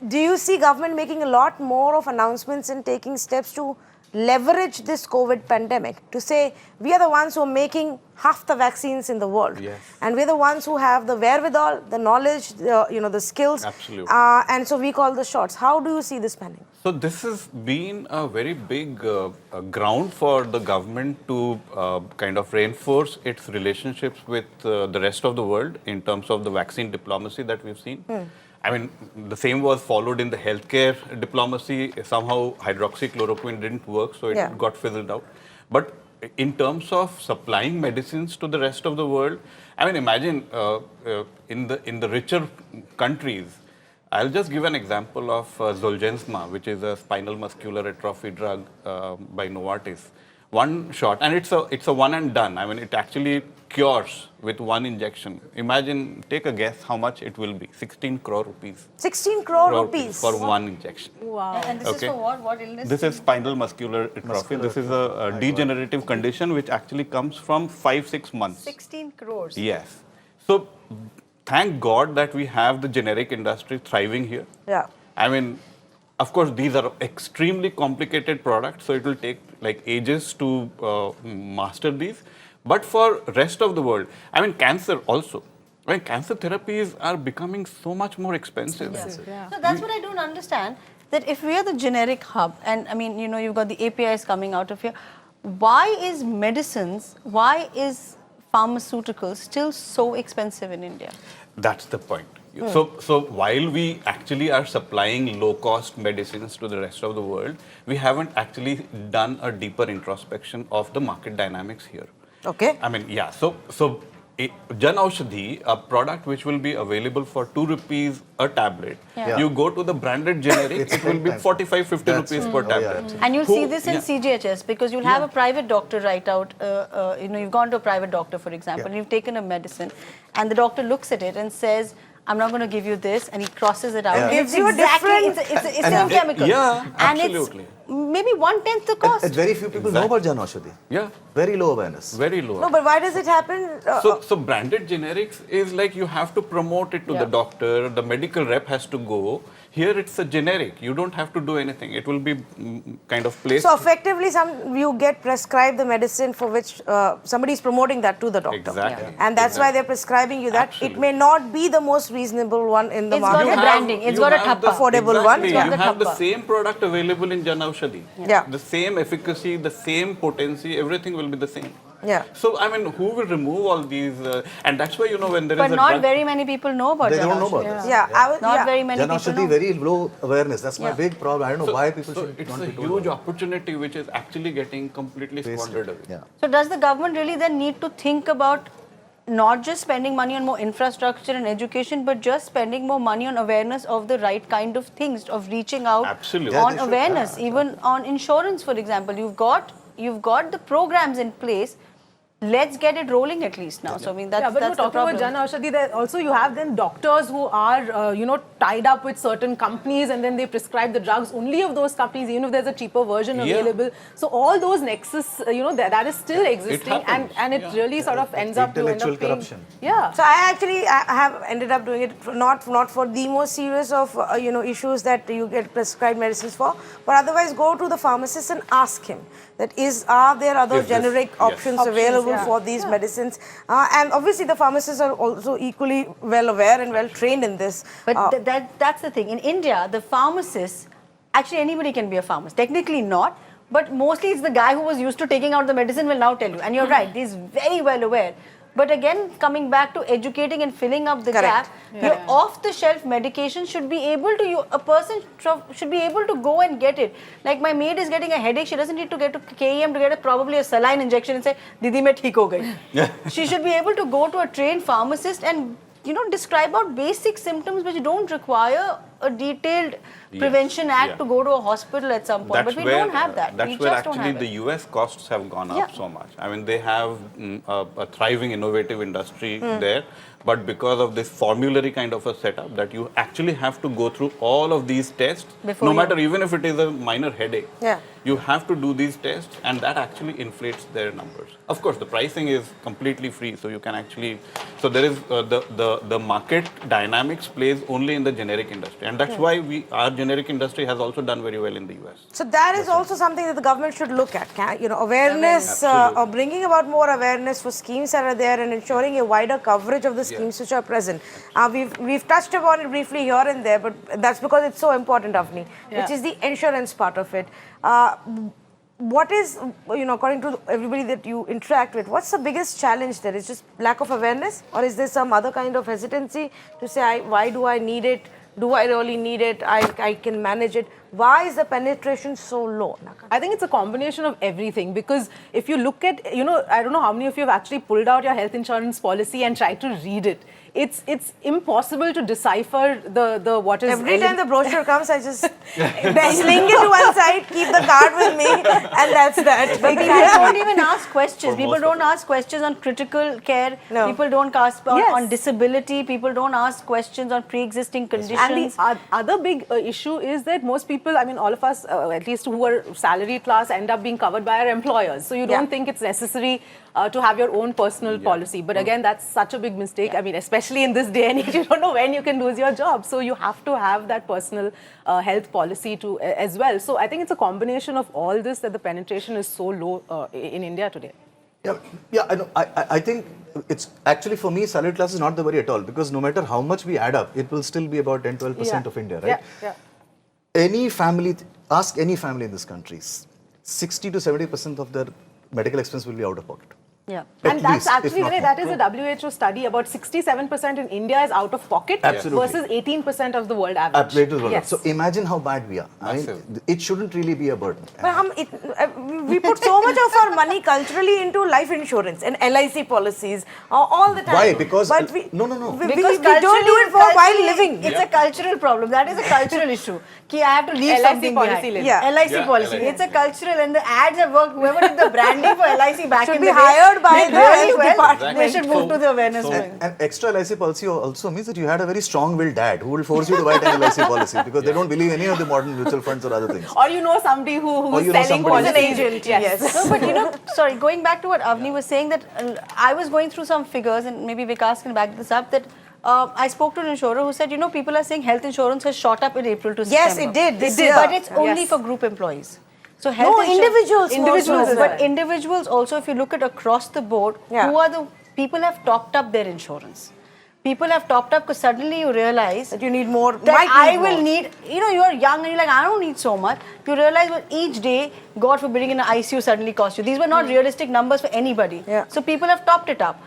do you see government making a lot more of announcements and taking steps to leverage this COVID pandemic to say we are the ones who are making half the vaccines in the world, and we're the ones who have the wherewithal, the knowledge, the skills, and so we call the shots. How do you see this panning? So this has been a very big ground for the government to kind of reinforce its relationships with the rest of the world in terms of the vaccine diplomacy that we've seen. I mean, the same was followed in the healthcare diplomacy. Somehow hydroxychloroquine didn't work, so it got fizzled out. But in terms of supplying medicines to the rest of the world, I mean, imagine in the richer countries. I'll just give an example of Zolgensma, which is a spinal muscular atrophy drug by Novartis. One shot, and it's a one and done. I mean, it actually cures with one injection. Imagine, take a guess how much it will be. 16 crore rupees. 16 crore rupees for one injection. Wow. And this is for what? What illness? This is spinal muscular atrophy. This is a degenerative condition which actually comes from 5-6 months. 16 crores. Yes. So, thank God that we have the generic industry thriving here. Yeah. I mean, of course, these are extremely complicated products, so it will take like ages to master these. But for rest of the world, I mean, cancer also. I mean, cancer therapies are becoming so much more expensive. So that's what I don't understand, that if we are the generic hub, and I mean, you've got the APIs coming out of here, why is medicines, why is pharmaceuticals still so expensive in India? That's the point. So while we actually are supplying low-cost medicines to the rest of the world, we haven't actually done a deeper introspection of the market dynamics here. Okay. I mean, so Jan Aushadhi, a product which will be available for 2 rupees a tablet, you go to the branded generic, it will be 45-50 rupees per tablet. And you'll see this in CGHS, because you'll have a private doctor write out, you've gone to a private doctor, for example, and you've taken a medicine, and the doctor looks at it and says, I'm not going to give you this, and he crosses it out. Gives you a different... It's the same chemical. Yeah, and absolutely. it's maybe 1/10 the cost. And very few people know about Jan Aushadhi. Yeah. Very low awareness. Very low. No, but why does it happen? So branded generics is like you have to promote it to the doctor, the medical rep has to go. Here it's a generic. You don't have to do anything. It will be kind of placed. So effectively, you get prescribed the medicine for which somebody is promoting that to the doctor. Exactly. And that's why they're prescribing you that. Absolutely. It may not be the most reasonable one in the It's market. got the branding. It's got a thappa. Affordable one. You Yeah. have the same product available in Jan Aushadhi. Yeah. The same efficacy, the same potency, everything will be the same. Yeah. So, I mean, who will remove all these? And that's why, when there is But a not drug, very many people know about They Jan don't know Aushadhi. about this. Yeah. Not very many Jan people Aushadhi, know. very low awareness. That's my big problem. I don't know why people so should it's not a be told huge about opportunity which is actually getting completely squandered away. it. Yeah. So does the government really then need to think about not just spending money on more infrastructure and education, but just spending more money on awareness of the right kind of things, of reaching out Absolutely. Yeah, on they should. awareness, even on insurance, for example. You've got the programs in place, let's get it rolling at least now. So I mean, that's but that's the talking problem. about Jan Aushadhi, there also you have then doctors who are, tied up with certain companies and then they prescribe the drugs only of those companies, even if there's a cheaper version available. So all those nexus, that is still existing and it really sort of ends up intellectual corruption. Yeah. So I have ended up doing it not for the most serious of issues that you get prescribed medicines for, but otherwise go to the pharmacist and ask him that are there other generic options available for these medicines, and obviously the pharmacists are also equally well aware and well trained in this. But that's the thing. In India, the pharmacists, actually anybody can be a pharmacist. Technically not, but mostly it's the guy who was used to taking out the medicine will now tell you. And you're right, he's very well aware. But again, coming back to educating and filling up the gap, your off-the-shelf medication should be able to, a person should be able to go and get it. Like my maid is getting a headache, she doesn't need to get to KEM to get probably a saline injection and say, Didi, main theek ho gayi. She should be able to go to a trained pharmacist and describe out basic symptoms which don't require a detailed prevention act to go to a hospital at some point. But we don't have that. That's where actually the US costs have gone up so much. I mean, they have a thriving innovative industry there. But because of this formulary kind of a setup that you actually have to go through all of these tests, no matter even if it is a minor headache, you have to do these tests and that actually inflates their numbers. Of course, the pricing is completely free, so you can actually, so there is the market dynamics plays only in the generic industry, and that's why our generic industry has also done very well in the US. So that is also something that the government should look at. Awareness or bringing about more awareness for schemes that are there and ensuring a wider coverage of the schemes which are present. We've touched upon it briefly here and there, but that's because it's so important, Avni, which is the insurance part of it. What is, according to everybody that you interact with, what's the biggest challenge there? Is just lack of awareness, or is there some other kind of hesitancy to say, why do I need it? Do I really need it? I can manage it. Why is the penetration so low? I think it's a combination of everything, because if you look at, I don't know how many of you have actually pulled out your health insurance policy and tried to read it. It's impossible to decipher the what is... Every time the brochure comes, I just sling it to one side, keep the card with me, and that's that. But people don't even ask questions. People don't ask questions on critical care. No. People don't ask on disability. People don't ask questions on pre-existing conditions. And the other big issue is that most people, I mean, all of us, at least who are salaried class, end up being covered by our employers. So you don't think it's necessary to have your own personal policy. But again, that's such a big mistake. I mean, especially in this day and age, you don't know when you can lose your job. So you have to have that personal health policy too as well. So I think it's a combination of all this that the penetration is so low in India today. Yeah, I know. I think it's actually, for me, salaried class is not the worry at all, because no matter how much we add up, it will still be about 10-12% of India, right? Any family, ask any family in this country, 60 to 70% of their medical expense will be out of pocket. Yeah, and that's actually, that is a WHO study. About 67% in India is out of pocket versus 18% of the world average. So imagine how bad we are. I mean, it shouldn't really be a burden. But we put so much of our money culturally into life insurance and LIC policies all the time. Why? Because no. Because we don't do it for while living. It's a cultural problem. That is a cultural issue. I have to leave something behind. LIC policy. It's a cultural, and the ads have worked. Whoever did the branding for LIC back in the day, hired by the health department. They should move to the awareness. And extra LIC policy also means that you had a very strong-willed dad who will force you to buy an LIC policy because they don't believe any of the modern mutual funds or other things. Or somebody who's selling policies. An agent. Yes. No, but sorry, going back to what Avni was saying, that I was going through some figures, and maybe Vikas can back this up, that I spoke to an insurer who said, people are saying health insurance has shot up in April to September. Yes, it did. But it's only for group employees. So individuals. But individuals also, if you look at across the board, who are the people have topped up their insurance. People have topped up because suddenly you realize that you need more. You're young and you're like, I don't need so much. You realize that each day, God forbidding, in an ICU suddenly costs you. These were not realistic numbers for anybody. So people have topped it up.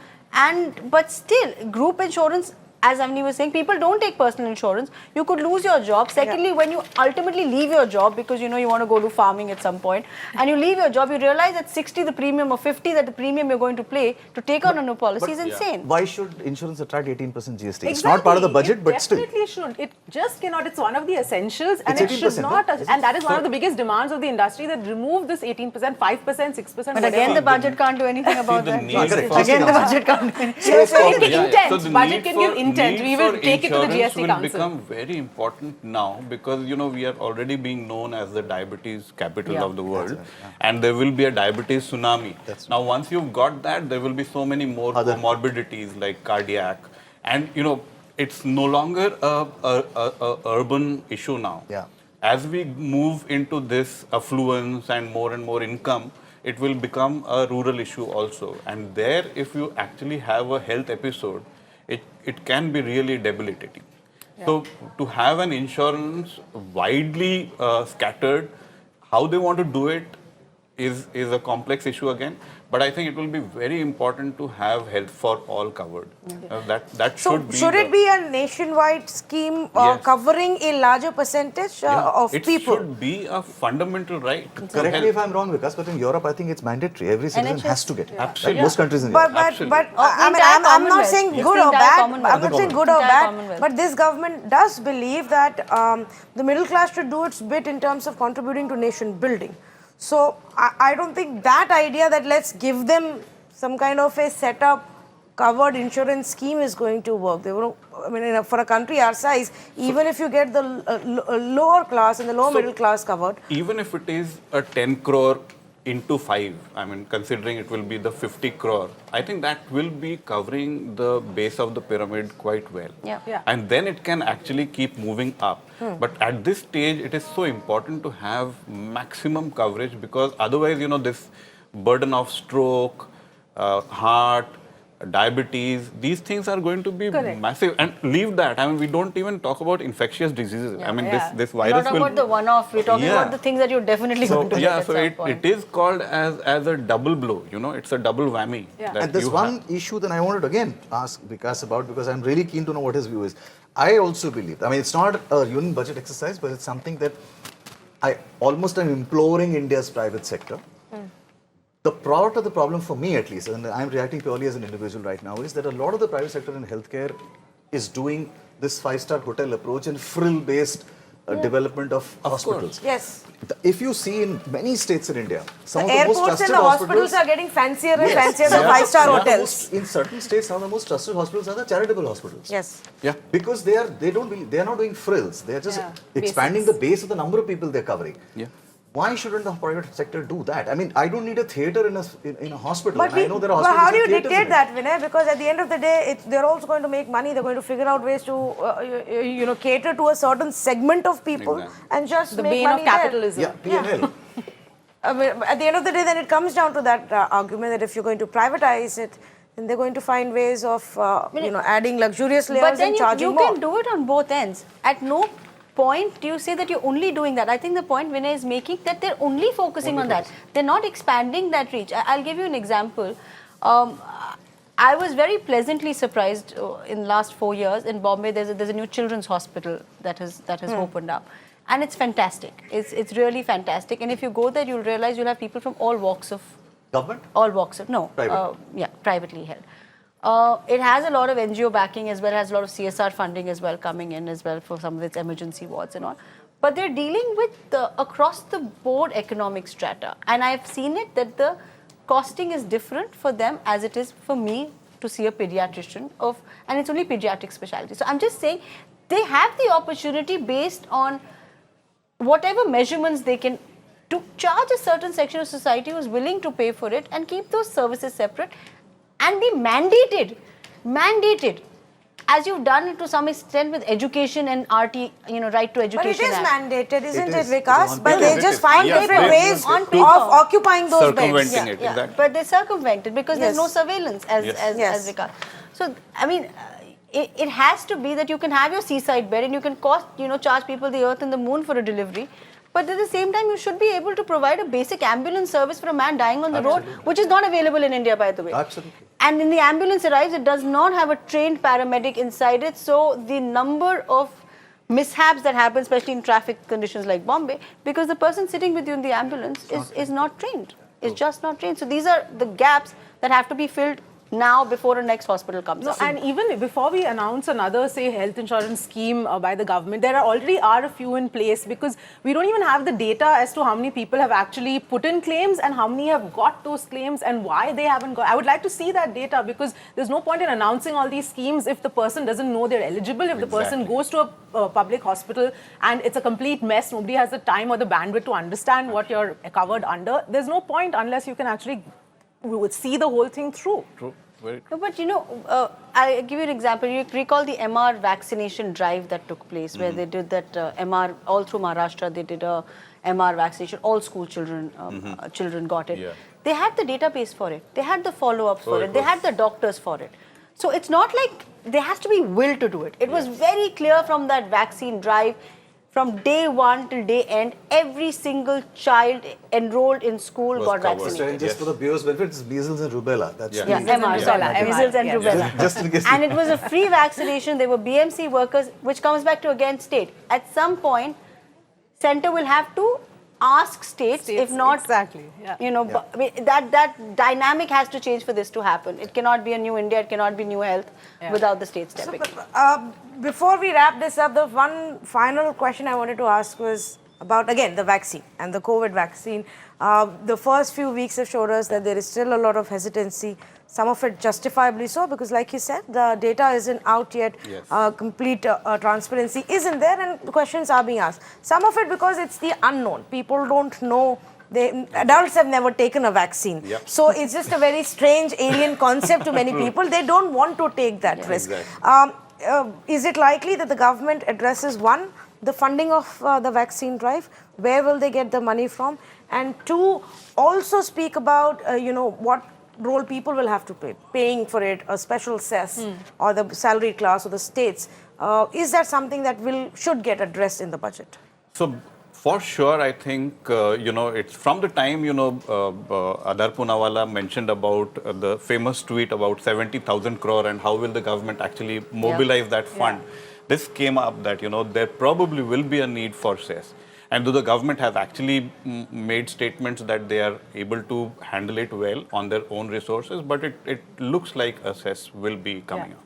But still, group insurance as Avni was saying, people don't take personal insurance. You could lose your job. Secondly, when you ultimately leave your job because you know you want to go do farming at some point, and you leave your job, you realize at 60 the premium or 50 that the premium you're going to pay to take on a new policy is insane. Why should insurance attract 18% GST? It's not part of the budget, but still. It definitely should. It just cannot. It's one of the essentials, and It's it should 18%, not. no? And that is one of the biggest demands of the industry, that remove this 18%, 5%, 6%. But again, the budget can't do anything about the that. need for- Again, the budget can't do anything. Yes, so intent. So the Budget need can for- give intent. need We will for take it to the insurance GST will Council. become very important now because you know we are already being known as the diabetes capital Yeah. of the world, and there will be a diabetes tsunami. Now, once you've got that, there will be so many more comorbidities like cardiac, and you know it's no longer a urban issue now. Yeah. As we move into this affluence and more income, it will become a rural issue also. And there, if you actually have a health episode, it can be really debilitating. So to have an insurance widely scattered, how they want to do it is a complex issue again. But I think it will be very important to have health for all covered. That So should be. should it be a nationwide scheme Yes. covering a larger percentage of it people? should be a fundamental right. to Correct health. me if I'm wrong, Vikas, but in Europe, I think it's mandatory. Every citizen NHS? has to get it. Absolutely. Right? Most countries in Europe. But Absolutely. I mean, entire I'm not Commonwealth. saying Yes. good The or entire bad. Commonwealth. I'm not saying good or Entire bad. Commonwealth. But this government does believe that the middle class should do its bit in terms of contributing to nation building. So I don't think that idea that let's give them some kind of a setup covered insurance scheme is going to work. They will, I mean, for a country our size, even if you get the lower class and the lower middle class covered, Even if it is a 10 crore into 5, I mean, considering it will be the 50 crore, I think that will be covering the base of the pyramid quite well. Yeah. Yeah. And then it can actually keep moving up. But at this stage, it is so important to have maximum coverage because otherwise, you know, this burden of stroke, heart, diabetes, these things are going to be Correct. massive. And leave that. I mean, we don't even talk about infectious diseases. I mean, Yeah. this We're virus not will... talking about the one-off. We're talking Yeah. about the things that you're definitely going to get Yeah, at so some point. it is called as a double blow, you know, it's a double whammy. Yeah. that And there's you one have. issue that I wanted to again ask Vikas about because I'm really keen to know what his view is. I also believe, I mean, it's not a union budget exercise, but it's something that I almost am imploring India's private sector. The part of the problem for me at least, and I'm reacting purely as an individual right now, is that a lot of the private sector in healthcare is doing this five-star hotel approach and frill-based development of hospitals. yes. If you see in many states in India, some The of the most airports trusted and the hospitals are getting fancier and Yes. fancier than Yeah. five-star Yeah. hotels. In certain states, some of the most trusted hospitals are the charitable hospitals. Yes. Yeah. Because they are not doing frills. They are just Yeah. expanding the base of the number of people they're covering. Yeah. Why shouldn't the private sector do that? I mean, I don't need a theater in a hospital. But, and I know there are but hospitals how do you with theatres dictate in it. that, Vinay? Because at the end of the day, they're also going to make money. They're going to figure out ways to, cater to a certain segment of people Exactly. and just The make bane money of there. capitalism. Yeah, P&L. I mean, at the end of the day, then it comes down to that argument that if you're going to privatize it, then they're going to find ways of, adding luxurious layers But then and you charging more. can do it on both ends. At no point do you say that you're only doing that. I think the point Vinay is making that they're only focusing on that. They're not expanding that reach. I'll give you an example. I was very pleasantly surprised in the last 4 years in Bombay. There's a new children's hospital that has opened up, and it's fantastic. It's really fantastic. And if you go there, you'll realize you'll have people from all walks of Government? Private. Privately held. It has a lot of NGO backing as well, has a lot of CSR funding as well coming in as well for some of its emergency wards and all. But they're dealing with the across the board economic strata. And I've seen it that the costing is different for them as it is for me to see a pediatrician and it's only pediatric specialty. So I'm just saying they have the opportunity based on whatever measurements they can to charge a certain section of society who's willing to pay for it and keep those services separate and be mandated, as you've done it to some extent with education and RT, right to education. But it is Act. mandated, isn't it, is. It's Vikas? on But paper. they just find Yeah, different they- ways on of paper. occupying those beds. Circumventing it, exactly. But they circumvent it because there's Yes. no surveillance as Yes. Vikas. So, I mean, it has to be that you can have your seaside bed and you can charge people the earth and the moon for a delivery. But at the same time, you should be able to provide a basic ambulance service for a man dying on the road, which is not available in India, by the way. Absolutely. And in the ambulance arrives, it does not have a trained paramedic inside it. So the number of mishaps that happen, especially in traffic conditions like Bombay, because the person sitting with you in the ambulance is not trained. Is just not trained. So these are the gaps that have to be filled now before a next hospital comes up. And even before we announce another, say, health insurance scheme by the government, there already are a few in place, because we don't even have the data as to how many people have actually put in claims and how many have got those claims and why they haven't got. I would like to see that data, because there's no point in announcing all these schemes if the person doesn't know they're eligible, if the person goes to a public hospital and it's a complete mess, nobody has the time or the bandwidth to understand what you're covered under. There's no point unless you can actually see the whole thing through. True. Very true. No, but I'll give you an example. You recall the MR vaccination drive that took place, where they did that MR all through Maharashtra. They did a MR vaccination. All school children children got it. Yeah. They had the database for it. They had the follow-ups for it. They had the doctors for it. So it's not like there has to be will to do it. It was very clear from that vaccine drive. From day one till day end, every single child enrolled in school got vaccinated. Just for the viewers' benefit, it's measles and rubella. That's Yeah, MR, measles and rubella. Just in case. And it was a free vaccination. They were BMC workers, which comes back to again state. At some point, center will have to ask states if not, exactly. I mean, that dynamic has to change for this to happen. It cannot be a new India, it cannot be new health without the states stepping in. Before we wrap this up, the one final question I wanted to ask was about, again, the vaccine and the COVID vaccine. The first few weeks have showed us that there is still a lot of hesitancy, some of it justifiably so, because like you said, the data isn't out yet, complete transparency isn't there, and the questions are being asked. Some of it because it's the unknown. People don't know. Adults have never taken a vaccine. So it's just a very strange alien concept to many people. They don't want to take that risk. Is it likely that the government addresses, one, the funding of the vaccine drive? Where will they get the money from? And two, also speak about, what role people will have to play, paying for it, a special cess or the salary class or the states. Is that something that should get addressed in the budget? So, for sure, I think, it's from the time, Adar Poonawalla mentioned about the famous tweet about 70,000 crore and how will the government actually mobilize that fund. This came up that, there probably will be a need for cess. And though the government has actually made statements that they are able to handle it well on their own resources, but it looks like a cess will be coming up.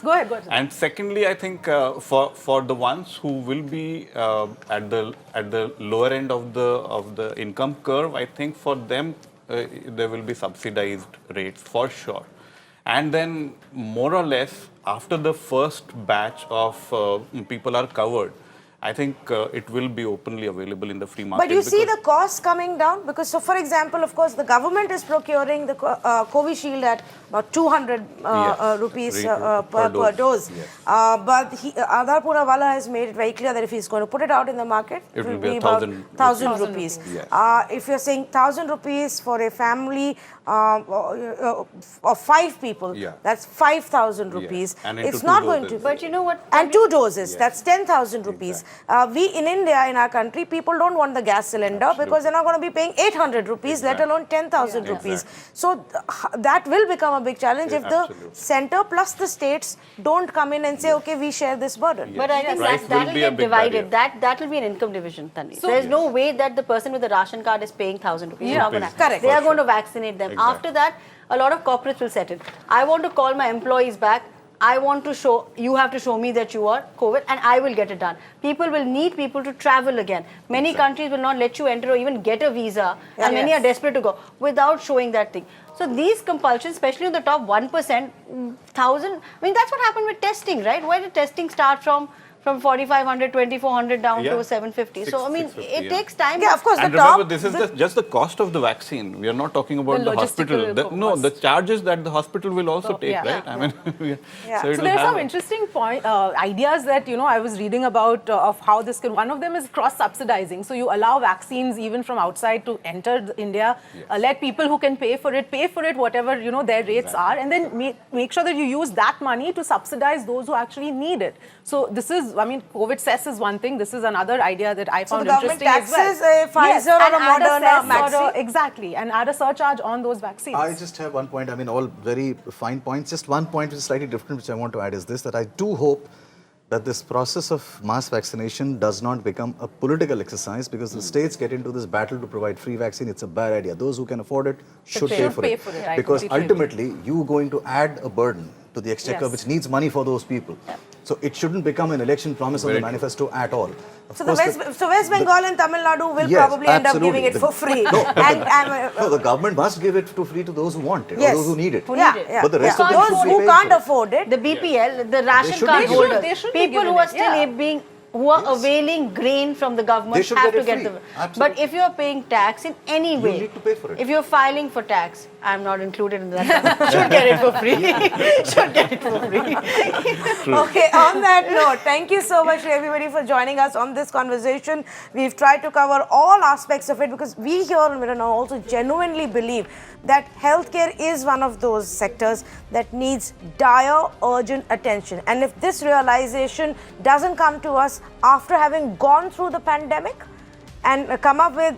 Go ahead. And secondly, I think for the ones who will be at the lower end of the income curve, I think for them there will be subsidized rates for sure. And then more or less after the first batch of people are covered, I think it will be openly available in the free market. But you see the costs coming down? Because, so for example, of course, the government is procuring the Covishield at about 200 rupees per dose. But Adar Poonawalla has made it very clear that if he's going to put it out in the market, it will be about 1,000 rupees. If you're saying 1,000 rupees for a family of 5 people, that's 5,000 rupees. It's not going to be. But you know what? And 2 doses, that's 10,000 rupees. We in India, in our country, people don't want the gas cylinder because they're not going to be paying 800 rupees, let alone 10,000 rupees. So that will become a big challenge if the center plus the states don't come in and say, okay, we share this burden. But I think that will get divided. That will be an income division, Tanvi. So there's no way that the person with the ration card is paying 1,000 rupees. Correct. They are going to vaccinate them. After that, a lot of corporates will set it. I want to call my employees back. I want to show, you have to show me that you are COVID and I will get it done. People will need people to travel again. Many countries will not let you enter or even get a visa and many are desperate to go without showing that thing. So these compulsions, especially on the top 1%, 1,000, I mean that's what happened with testing, right? Why did testing start from 4,500, 2,400 down to 750. So, I mean, it takes time. Yeah, of course. And remember, this is just the cost of the vaccine. We are not talking about the hospital. The charges that the hospital will also take, right? I mean, so there are some interesting ideas that, I was reading about of how this can, one of them is cross-subsidizing. So you allow vaccines even from outside to enter India, let people who can pay for it, whatever, their rates are, and then make sure that you use that money to subsidize those who actually need it. So this is is, I mean, COVID cess is one thing. This is another idea that I found the government interesting as well. taxes a Pfizer or and a add Moderna cess or vaccine? exactly, and add a surcharge on those vaccines. I just have one point. I mean, all very fine points. Just one point which is slightly different, which I want to add is this, that I do hope that this process of mass vaccination does not become a political exercise, because the states get into this battle to provide free vaccine. It's a bad idea. Those who can afford it should pay for it. I Because completely ultimately, you're going to add a burden to the exchequer, Yes. which needs money for those people. So it shouldn't become an election promise on the manifesto at all. Of So, course, West Bengal and Tamil Nadu will Yes, probably end up giving absolutely. it for free. No, the government must give it to free to those who want it, Yes. or those who need it. Yeah. But the rest of them Those should be who paying can't for it. afford it, The BPL, the ration should card be given. holders, They should be people given who are it, still yeah. who are availing grain from the government should have get to it get free. the. Absolutely. But if you are paying tax in any way, need to pay for it. If you're filing for tax, I'm not included in that. Should get it for free. Should get it for free. Okay, on that note, thank you so much to everybody for joining us on this conversation. We've tried to cover all aspects of it, because we here on Mirror Now also genuinely believe that healthcare is one of those sectors that needs dire, urgent attention. And if this realization doesn't come to us after having gone through the pandemic and come up with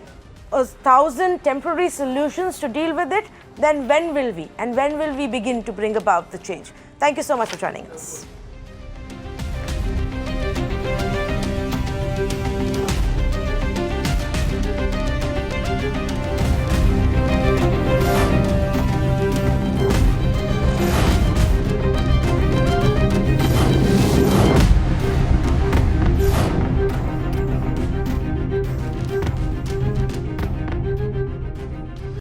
1,000 temporary solutions to deal with it, then when will we? And when will we begin to bring about the change? Thank you so much for joining us.